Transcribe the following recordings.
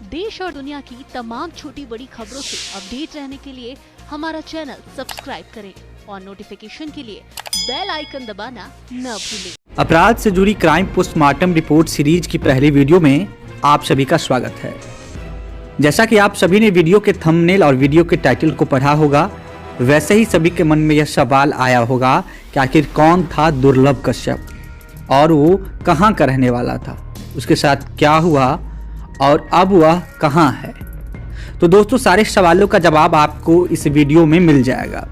देश और दुनिया की तमाम छोटी बड़ी खबरों से अपडेट रहने के लिए हमारा चैनल सब्सक्राइब करें और नोटिफिकेशन के लिए बेल आइकन दबाना न भूलें। अपराध से जुड़ी क्राइम पोस्टमार्टम रिपोर्ट सीरीज की पहली वीडियो में आप सभी का स्वागत है। जैसा कि आप सभी ने वीडियो के थंबनेल और वीडियो के टाइटल को पढ़ा होगा, वैसे ही सभी के मन में यह सवाल आया होगा कि आखिर कौन था दुर्लभ कश्यप और वो कहाँ का रहने वाला था, उसके साथ क्या हुआ और अब वह कहाँ है। तो दोस्तों, सारे सवालों का जवाब आपको इस वीडियो में मिल जाएगा।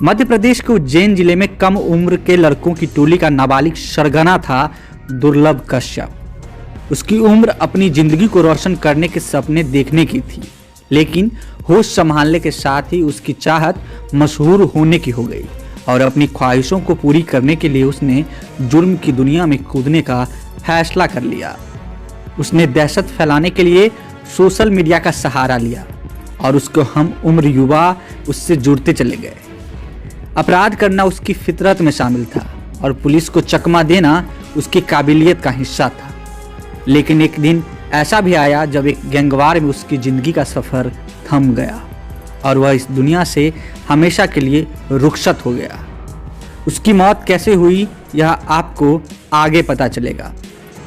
मध्य प्रदेश के उज्जैन जिले में कम उम्र के लड़कों की टोली का नाबालिग सरगना था दुर्लभ कश्यप। उसकी उम्र अपनी जिंदगी को रोशन करने के सपने देखने की थी, लेकिन होश संभालने के साथ ही उसकी चाहत मशहूर होने की हो गई और अपनी ख्वाहिशों को पूरी करने के लिए उसने जुर्म की दुनिया में कूदने का फैसला कर लिया। उसने दहशत फैलाने के लिए सोशल मीडिया का सहारा लिया और उसको हम उम्र युवा उससे जुड़ते चले गए। अपराध करना उसकी फितरत में शामिल था और पुलिस को चकमा देना उसकी काबिलियत का हिस्सा था। लेकिन एक दिन ऐसा भी आया जब एक गैंगवार में उसकी जिंदगी का सफर थम गया और वह इस दुनिया से हमेशा के लिए रुखसत हो गया। उसकी मौत कैसे हुई यह आपको आगे पता चलेगा।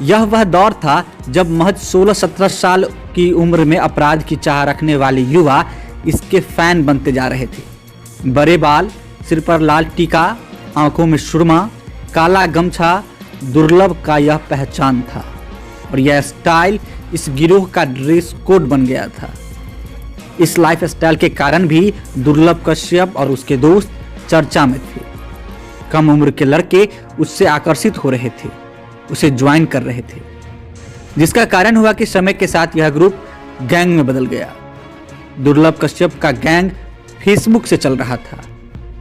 यह वह दौर था जब महज 16-17 साल की उम्र में अपराध की चाह रखने वाले युवा इसके फैन बनते जा रहे थे। बड़े बाल, सिर पर लाल टीका, आंखों में सुरमा, काला गमछा दुर्लभ का यह पहचान था और यह स्टाइल इस गिरोह का ड्रेस कोड बन गया था। इस लाइफ स्टाइल के कारण भी दुर्लभ कश्यप और उसके दोस्त चर्चा में थे। कम उम्र के लड़के उससे आकर्षित हो रहे थे, उसे ज्वाइन कर रहे थे, जिसका कारण हुआ कि समय के साथ यह ग्रुप गैंग में बदल गया। दुर्लभ कश्यप का गैंग फेसबुक से चल रहा था।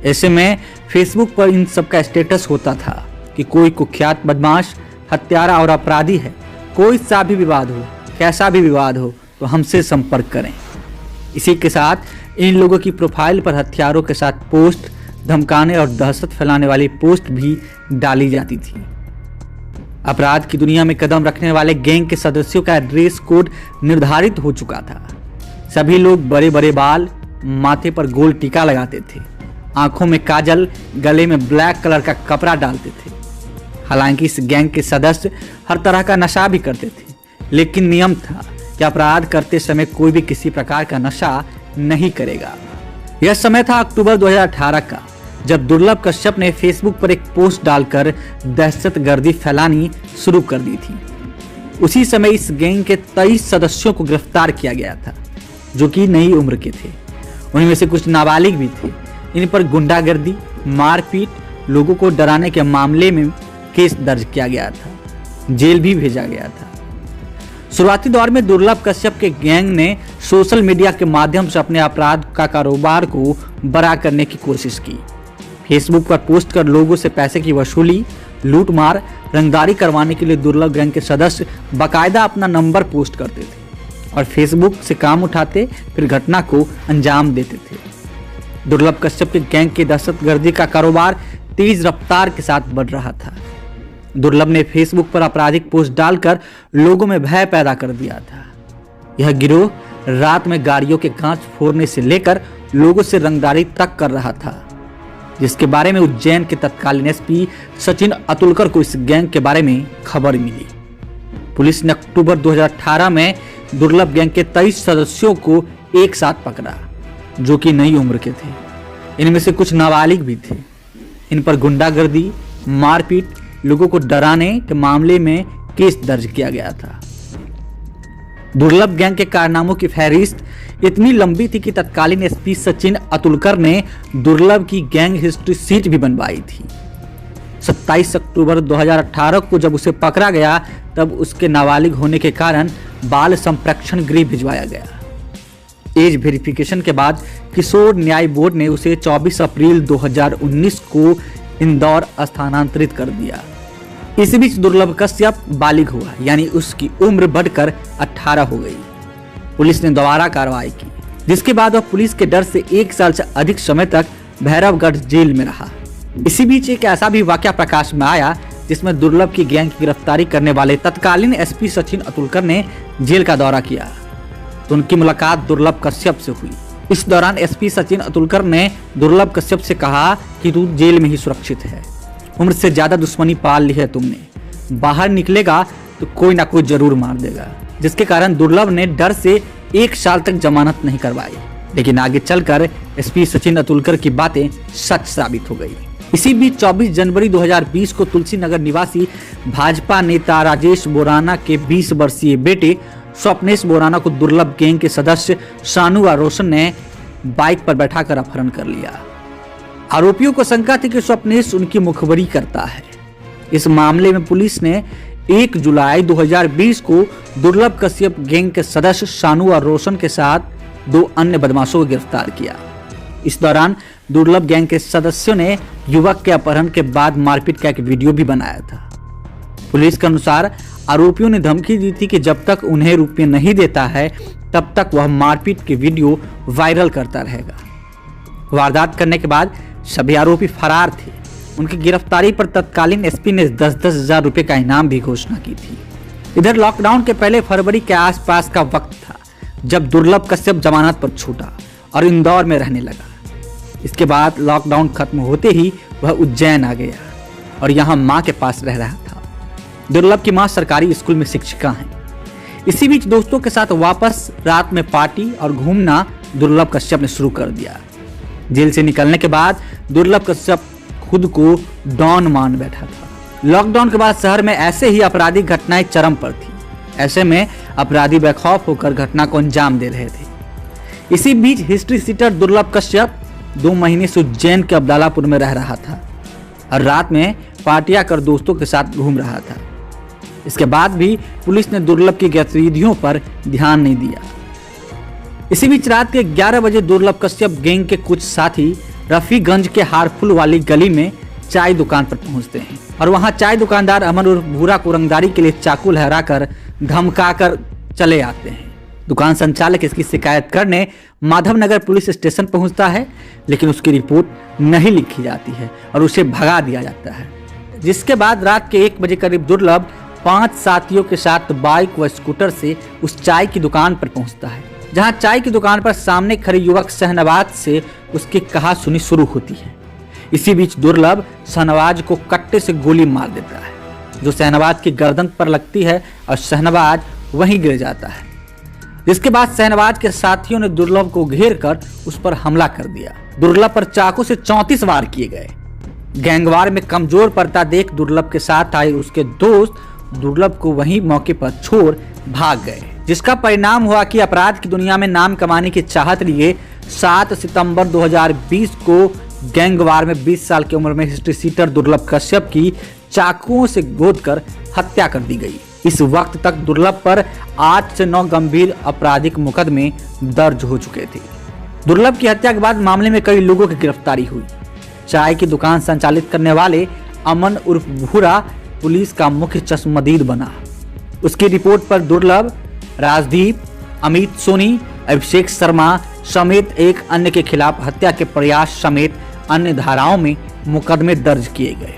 ऐसे में फेसबुक पर इन सब का स्टेटस होता था कि कोई कुख्यात बदमाश, हत्यारा और अपराधी है। कोई सा भी विवाद हो, कैसा भी विवाद हो, तो हमसे संपर्क करें। इसी के साथ इन लोगों की प्रोफाइल पर हथियारों के साथ पोस्ट, धमकाने और दहशत फैलाने वाली पोस्ट भी डाली जाती थी। अपराध की दुनिया में कदम रखने वाले गैंग के सदस्यों का ड्रेस कोड निर्धारित हो चुका था। सभी लोग बड़े बड़े बाल, माथे पर गोल टीका लगाते थे, आंखों में काजल, गले में ब्लैक कलर का कपड़ा डालते थे। हालांकि इस गैंग के सदस्य हर तरह का नशा भी करते थे, लेकिन नियम था कि अपराध करते समय कोई भी किसी प्रकार का नशा नहीं करेगा। यह समय था अक्टूबर 2018 का, जब दुर्लभ कश्यप ने फेसबुक पर एक पोस्ट डालकर दहशतगर्दी फैलानी शुरू कर दी थी। उसी समय इस गैंग के 23 सदस्यों को गिरफ्तार किया गया था, जो कि नई उम्र के थे। उनमें से कुछ नाबालिग भी थे। इन पर गुंडागर्दी, मारपीट, लोगों को डराने के मामले में केस दर्ज किया गया था, जेल भी भेजा गया था। शुरुआती दौर में दुर्लभ कश्यप के गैंग ने सोशल मीडिया के माध्यम से अपने अपराध का कारोबार को बड़ा करने की कोशिश की। फेसबुक पर पोस्ट कर लोगों से पैसे की वसूली, लूटमार, रंगदारी करवाने के लिए दुर्लभ गैंग के सदस्य बाकायदा अपना नंबर पोस्ट करते थे और फेसबुक से काम उठाते, फिर घटना को अंजाम देते थे। दुर्लभ कश्यप के गैंग की दहशतगर्दी का कारोबार तेज रफ्तार के साथ बढ़ रहा था। दुर्लभ ने फेसबुक पर आपराधिक पोस्ट डालकर लोगों में भय पैदा कर दिया था। यह गिरोह रात में गाड़ियों के कांच फोड़ने से लेकर लोगों से रंगदारी तक कर रहा था, जिसके बारे में उज्जैन के तत्कालीन एसपी सचिन अतुलकर को इस गैंग के बारे में खबर मिली। पुलिस ने अक्टूबर 2018 में दुर्लभ गैंग के 23 सदस्यों को एक साथ पकड़ा, जो कि नई उम्र के थे। इनमें से कुछ नाबालिग भी थे। इन पर गुंडागर्दी, मारपीट, लोगों को डराने के मामले में केस दर्ज किया गया था। दुर्लभ गैंग के कारनामों की फहरिस्त इतनी लंबी थी कि तत्कालीन एसपी सचिन अतुलकर ने दुर्लभ की गैंग हिस्ट्री शीट भी बनवाई थी। 27 अक्टूबर 2018 को जब उसे पकड़ा गया, तब उसके नाबालिग होने के कारण बाल संप्रेक्षण गृह भिजवाया गया। एज वेरिफिकेशन के बाद किशोर न्याय बोर्ड ने उसे 24 अप्रैल 2019 को इंदौर स्थानांतरित कर दिया। इस बीच दुर्लभ कश्यप बालिग हुआ, यानी उसकी उम्र बढ़कर 18 हो गई। पुलिस ने दोबारा कार्रवाई की, जिसके बाद वह पुलिस के डर से 1 साल से अधिक समय तक भैरवगढ़ जेल में रहा। इसी बीच एक ऐसा भी वाकया प्रकाश में आया जिसमें दुर्लभ की गैंग की गिरफ्तारी करने वाले तत्कालीन एसपी सचिन अतुलकर ने जेल का दौरा किया तो उनकी मुलाकात दुर्लभ कश्यप से हुई। इस दौरान एसपी सचिन अतुलकर ने दुर्लभ कश्यप से कहा कि तू जेल में ही सुरक्षित है, उम्र से ज्यादा दुश्मनी पाल ली है तुमने, बाहर निकलेगा तो कोई ना कोई जरूर मार देगा, जिसके कारण दुर्लभ ने डर से 1 साल तक जमानत नहीं करवाई। लेकिन आगे चलकर एसपी सचिन अतुलकर की बातें सच साबित हो गई। इसी बीच 24 जनवरी 2020 को तुलसी नगर निवासी भाजपा नेता राजेश बोराना के 20 वर्षीय बेटे स्वप्नेश बोराना को दुर्लभ गैंग के सदस्य शानू व रोशन ने बाइक पर बैठाकर अपहरण कर लिया। आरोपियों को शंका थी कि स्वप्नेश उनकी मुखबरी करता है। इस मामले में पुलिस ने 1 जुलाई 2020 को दुर्लभ कश्यप गैंग के सदस्य शानू और रोशन के साथ 2 अन्य बदमाशों को गिरफ्तार किया। इस दौरान दुर्लभ गैंग के सदस्यों ने युवक के अपहरण के बाद मारपीट का एक वीडियो भी बनाया था। पुलिस के अनुसार आरोपियों ने धमकी दी थी कि जब तक उन्हें रुपये नहीं देता है तब तक वह मारपीट के वीडियो वायरल करता रहेगा। वारदात करने के बाद सभी आरोपी फरार थे। उनकी गिरफ्तारी पर तत्कालीन एसपी ने 10-10 हजार रुपए का इनाम भी घोषणा की थी। इधर लॉकडाउन के पहले फरवरी के आसपास का वक्त था जब दुर्लभ कश्यप जमानत पर छूटा और इंदौर में रहने लगा। इसके बाद लॉकडाउन खत्म होते ही वह उज्जैन आ गया और यहाँ माँ के पास रह रहा था। दुर्लभ की माँ सरकारी स्कूल में शिक्षिका हैं। इसी बीच दोस्तों के साथ वापस रात में पार्टी और घूमना दुर्लभ कश्यप ने शुरू कर दिया। जेल से निकलने के बाद दुर्लभ कश्यप खुद को डॉन मान बैठा था। लॉकडाउन के बाद शहर में ऐसे ही आपराधिक घटनाएं चरम पर थी। ऐसे में अपराधी बेखौफ होकर घटना को अंजाम दे रहे थे। इसी बीच हिस्ट्री सीटर दुर्लभ कश्यप 2 महीने से उज्जैन के अब्दालापुर में रह रहा था और रात में पार्टियां कर दोस्तों के साथ घूम रहा था। इसके बाद भी पुलिस ने दुर्लभ की गतिविधियों पर ध्यान नहीं दिया। इसी बीच रात के 11 बजे दुर्लभ कश्यप गैंग के कुछ साथी रफीगंज के हारफुल वाली गली में चाय दुकान पर पहुंचते हैं और वहां चाय दुकानदार अमन उर्फ भूरा को रंगदारी के लिए चाकू लहराकर धमकाकर चले आते हैं। दुकान संचालक इसकी शिकायत करने माधवनगर पुलिस स्टेशन पहुंचता है, लेकिन उसकी रिपोर्ट नहीं लिखी जाती है और उसे भगा दिया जाता है। जिसके बाद रात के 1 बजे करीब दुर्लभ 5 साथियों के साथ बाइक व स्कूटर से उस चाय की दुकान पर पहुंचता है, जहां चाय की दुकान पर सामने खड़े युवक शहनवाज से उसकी कहासुनी शुरू होती है। इसी बीच दुर्लभ शहनवाज को कट्टे से गोली मार देता है, जो शहनवाज की गर्दन पर लगती है और शहनवाज वहीं गिर जाता है। जिसके बाद शहनवाज के साथियों ने दुर्लभ को घेर कर उस पर हमला कर दिया। दुर्लभ पर चाकू से 34 वार किए गए। गैंगवार में कमजोर पड़ता देख दुर्लभ के साथ आए उसके दोस्त दुर्लभ को वहीं मौके पर छोड़ भाग गए, जिसका परिणाम हुआ कि अपराध की दुनिया में नाम कमाने की चाहत लिए 7 सितंबर 2020 को गैंगवार में 20 साल की उम्र में हिस्ट्री सीटर दुर्लभ कश्यप की चाकुओं से गोदकर हत्या कर दी गई। इस वक्त तक दुर्लभ पर 8 से 9 गंभीर आपराधिक मुकदमे दर्ज हो चुके थे। दुर्लभ की हत्या के बाद मामले में कई लोगों की गिरफ्तारी हुई। चाय की दुकान संचालित करने वाले अमन उर्फ भूरा पुलिस का मुख्य चश्मदीद बना। उसकी रिपोर्ट पर दुर्लभ, राजदीप, अमित सोनी, अभिषेक शर्मा समेत एक अन्य के खिलाफ हत्या के प्रयास समेत अन्य धाराओं में मुकदमे दर्ज किए गए।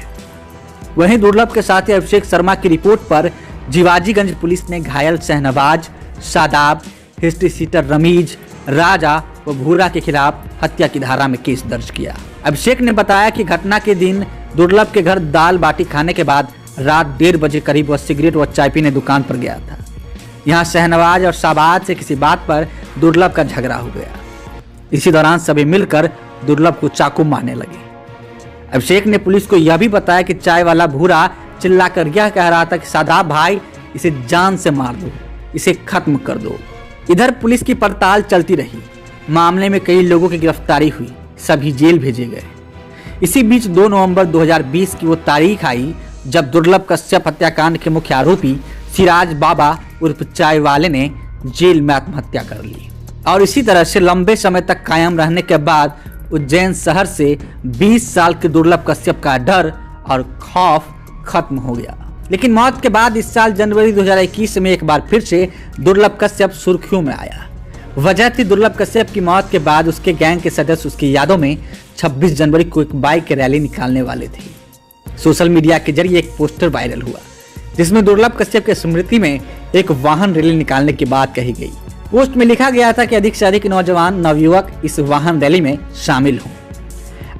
वहीं दुर्लभ के साथी अभिषेक शर्मा की रिपोर्ट पर जीवाजीगंज पुलिस ने घायल शहनवाज, शादाब, हिस्ट्री सीटर रमीज, राजा व भूरा के खिलाफ हत्या की धारा में केस दर्ज किया। अभिषेक ने बताया कि घटना के दिन दुर्लभ के घर दाल बाटी खाने के बाद रात 1:30 बजे करीब वह सिगरेट व चाय पीने दुकान पर गया था। यहाँ शहनवाज और शाबाज से किसी बात पर दुर्लभ का झगड़ा हो गया। इसी दौरान सभी मिलकर दुर्लभ को चाकू मारने लगे। अभिषेक ने पुलिस को यह भी बताया कि चाय वाला भूरा चिल्लाकर यह कह रहा था कि शादाब भाई, इसे जान से मार दो, इसे खत्म कर दो। इधर पुलिस की पड़ताल चलती रही। मामले में कई लोगों की गिरफ्तारी हुई, सभी जेल भेजे गए। इसी बीच 2 नवंबर 2020 की वो तारीख आई जब दुर्लभ कश्यप हत्याकांड के मुख्य आरोपी सिराज बाबा उर्फ चाय वाले ने जेल में आत्महत्या कर ली और इसी तरह से लंबे समय तक कायम रहने के बाद उज्जैन शहर से 20 साल के दुर्लभ कश्यप का डर और खौफ खत्म हो गया। लेकिन मौत के बाद इस साल जनवरी 2021 में एक बार फिर से दुर्लभ कश्यप सुर्खियों में आया। वजह थी दुर्लभ कश्यप की मौत के बाद उसके गैंग के सदस्य उसकी यादों में 26 जनवरी को एक बाइक रैली निकालने वाले थे। सोशल मीडिया के जरिए एक पोस्टर वायरल हुआ जिसमें दुर्लभ कश्यप के स्मृति में एक वाहन रैली निकालने की बात कही गई। पोस्ट में लिखा गया था कि अधिक से अधिक नौजवान नवयुवक इस वाहन रैली में शामिल हों।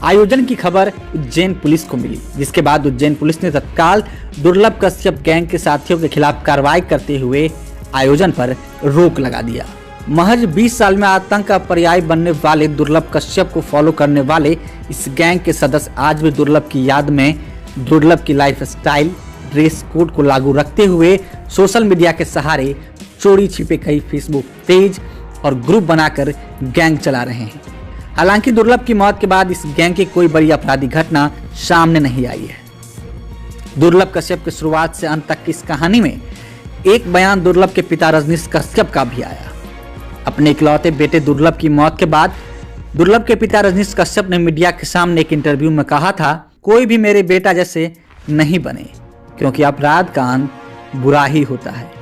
आयोजन की खबर उज्जैन पुलिस को मिली, जिसके बाद उज्जैन पुलिस ने तत्काल दुर्लभ कश्यप गैंग के साथियों के खिलाफ कार्रवाई करते हुए आयोजन पर रोक लगा दिया। महज 20 साल में आतंक का पर्याय बनने वाले दुर्लभ कश्यप को फॉलो करने वाले इस गैंग के सदस्य आज भी दुर्लभ की याद में दुर्लभ की लाइफ स्टाइल, ड्रेस कोड को लागू रखते हुए सोशल मीडिया के सहारे चोरी छिपे कई फेसबुक पेज और ग्रुप बनाकर गैंग चला रहे हैं। हालांकि दुर्लभ की मौत के बाद इस गैंग की कोई बड़ी आपराधिक घटना सामने नहीं आई है। दुर्लभ कश्यप की शुरुआत से अंत तक की इस कहानी में एक बयान दुर्लभ के पिता रजनीश कश्यप का भी आया। अपने इकलौते बेटे दुर्लभ की मौत के बाद दुर्लभ के पिता रजनीश कश्यप ने मीडिया के सामने एक इंटरव्यू में कहा था, कोई भी मेरे बेटा जैसे नहीं बने, क्योंकि अपराध का अंत बुरा ही होता है।